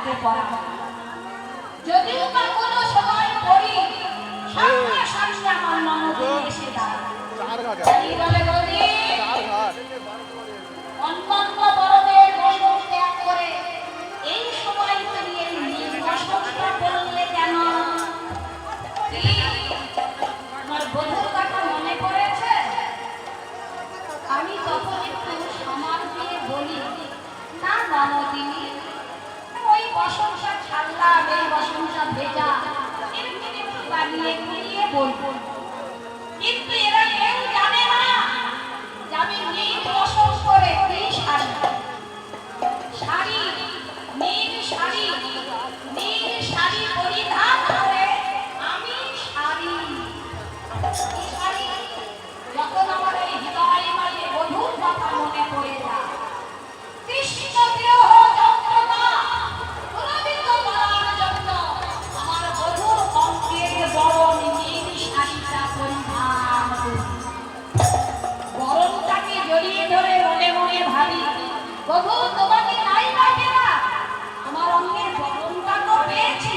থাকতে পারা যদিও বা কোনো সময় পড়ি সামনে সামনে আমার ননদিনী এসে দাঁড়ায় বলে বলি অন্যান্য বড়দের বসন ত্যাগ করে এই সময় তুমি এই নিজ বসনটা বললে কেন? আমার বধূর কথা মনে পড়েছে? আমি তখন একটু সামাল দিয়ে বলি না ননদিনী, ওই বসনটা ছাড়লাম, এই বসনটা ভেজা, এরকম একটু বানিয়ে ঘুরিয়ে বলবো। কিন্তু এরা কেউ জানে না যে আমি নীল বসন করে এই শাড়ি শাড়ি নীল শাড়ি নীল শাড়ি পরিধান করে আমি শাড়ি শাড়ি যখন আমার এই হৃদয় মাঝে বধূর কথা মনে পড়ে যায়, কৃষ্ণ বিরহ যন্ত্রণা প্রলবিত করার জন্য আমার বধূর অঙ্কের বরণ নীল শাড়িটা পরিধান করি। বরণটাকে জড়িয়ে ধরে মনে মনে ভাবি, বধূ তোমাকে নাই লাগে না, আমার অঙ্গের বরণটা তো পেয়েছি,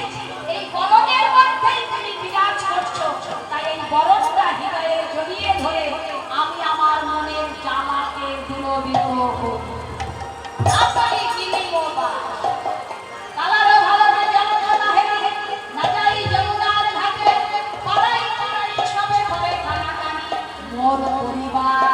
এই বরণের মধ্যেই তুমি বিরাজ করছো, তাই এই বরণটা হৃদয়ে জড়িয়ে ধরে আমি আমার মনের জ্বালাকে দূরীভূত করি। তারপরে কিনিব কালারও ভালোতে যন্ত্রণা হেরে না যাই যমুনার ঘাটে, পাড়াই পাড়াই সবে ঘরে কানাকানি মোর পরিবার